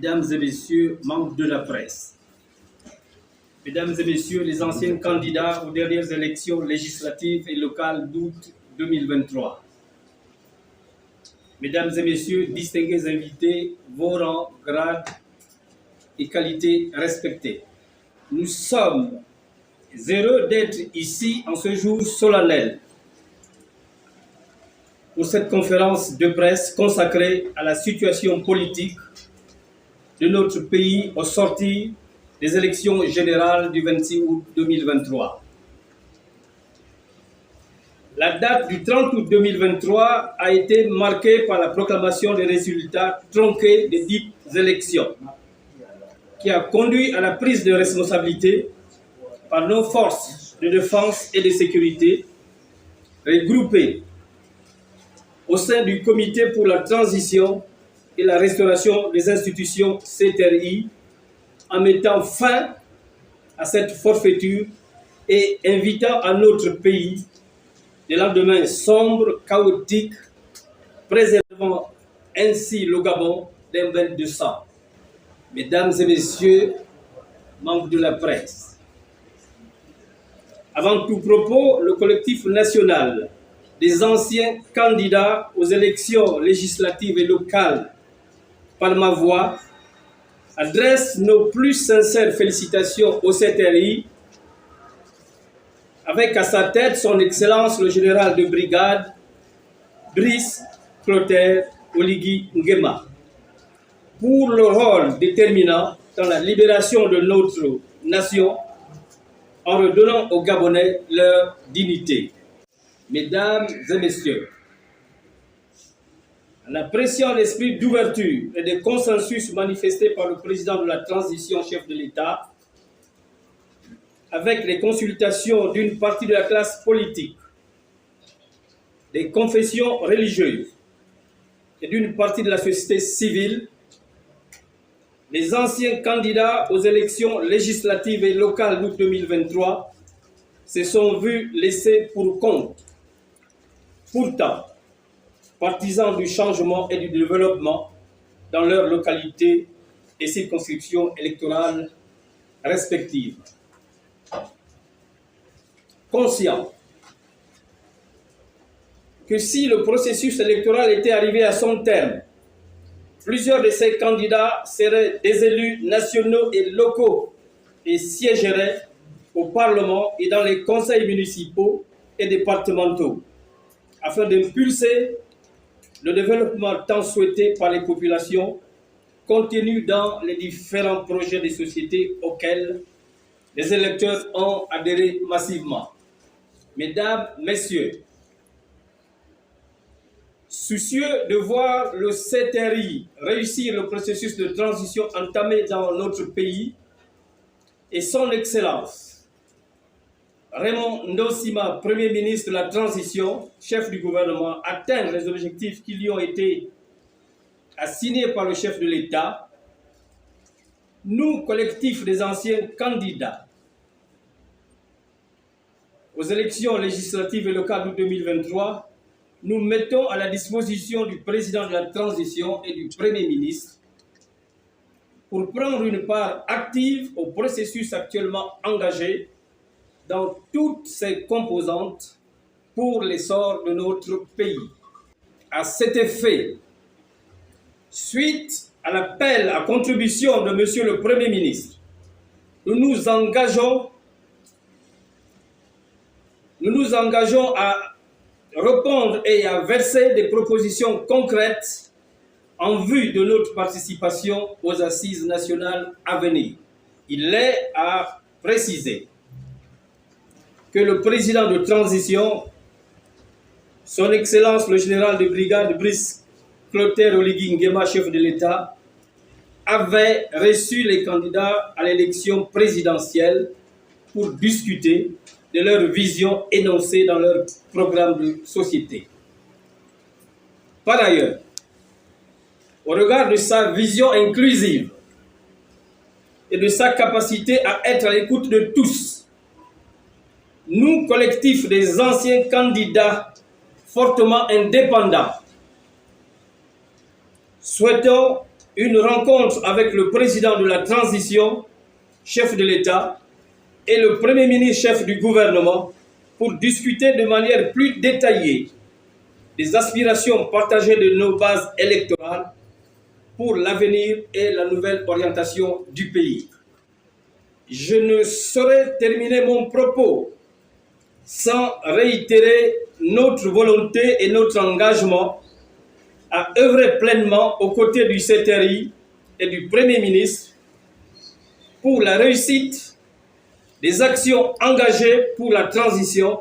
Mesdames et messieurs, membres de la presse, Mesdames et messieurs les anciens candidats aux dernières élections législatives et locales d'août 2023, Mesdames et messieurs, distingués invités, vos rangs, grades et qualités respectés, nous sommes heureux d'être ici en ce jour solennel pour cette conférence de presse consacrée à la situation politique de notre pays au sortir des élections générales du 26 août 2023. La date du 30 août 2023 a été marquée par la proclamation des résultats tronqués des dites élections, qui a conduit à la prise de responsabilité par nos forces de défense et de sécurité regroupées au sein du Comité pour la transition et la restauration des institutions CTRI, en mettant fin à cette forfaiture et invitant à notre pays des lendemains sombres, chaotiques, préservant ainsi le Gabon d'un bain de sang. Mesdames et messieurs, membres de la presse, avant tout propos, le collectif national des anciens candidats aux élections législatives et locales par ma voix adresse nos plus sincères félicitations au CTRI, avec à sa tête son Excellence le général de brigade Brice Clotaire Oligui Nguema, pour le rôle déterminant dans la libération de notre nation en redonnant aux Gabonais leur dignité. Mesdames et messieurs, en appréciant l'esprit d'ouverture et de consensus manifesté par le président de la transition, chef de l'État, avec les consultations d'une partie de la classe politique, des confessions religieuses et d'une partie de la société civile, les anciens candidats aux élections législatives et locales d'août 2023 se sont vus laisser pour compte. Pourtant, partisans du changement et du développement dans leurs localités et circonscriptions électorales respectives. Conscients que si le processus électoral était arrivé à son terme, plusieurs de ces candidats seraient des élus nationaux et locaux et siégeraient au Parlement et dans les conseils municipaux et départementaux, afin d'impulser le développement tant souhaité par les populations, contenu dans les différents projets de société auxquels les électeurs ont adhéré massivement. Mesdames, Messieurs, soucieux de voir le CTRI réussir le processus de transition entamé dans notre pays, et son Excellence Raymond Ndosima, Premier ministre de la Transition, chef du gouvernement, atteindre les objectifs qui lui ont été assignés par le chef de l'État, nous, collectif des anciens candidats aux élections législatives et locales de 2023, nous mettons à la disposition du président de la Transition et du Premier ministre pour prendre une part active au processus actuellement engagé dans toutes ses composantes pour l'essor de notre pays. À cet effet, suite à l'appel à contribution de Monsieur le Premier ministre, nous nous engageons à répondre et à verser des propositions concrètes en vue de notre participation aux assises nationales à venir. Il est à préciser que le président de transition, son Excellence le général de brigade Brice Clotaire Oligui Nguema, chef de l'État, avait reçu les candidats à l'élection présidentielle pour discuter de leur vision énoncée dans leur programme de société. Par ailleurs, au regard de sa vision inclusive et de sa capacité à être à l'écoute de tous, nous, collectif des anciens candidats fortement indépendants, souhaitons une rencontre avec le président de la transition, chef de l'État, et le Premier ministre, chef du gouvernement, pour discuter de manière plus détaillée des aspirations partagées de nos bases électorales pour l'avenir et la nouvelle orientation du pays. Je ne saurais terminer mon propos sans réitérer notre volonté et notre engagement à œuvrer pleinement aux côtés du CTRI et du Premier ministre pour la réussite des actions engagées pour la transition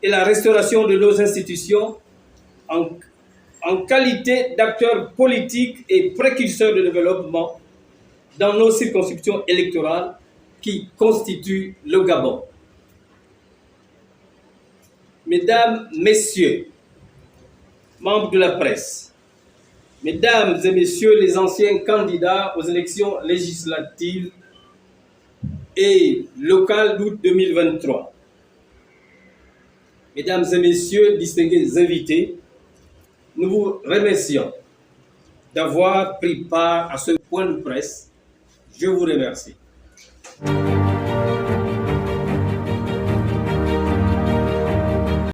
et la restauration de nos institutions en qualité d'acteurs politiques et précurseurs de développement dans nos circonscriptions électorales qui constituent le Gabon. Mesdames, Messieurs, membres de la presse, Mesdames et Messieurs les anciens candidats aux élections législatives et locales d'août 2023, Mesdames et Messieurs, distingués invités, nous vous remercions d'avoir pris part à ce point de presse. Je vous remercie.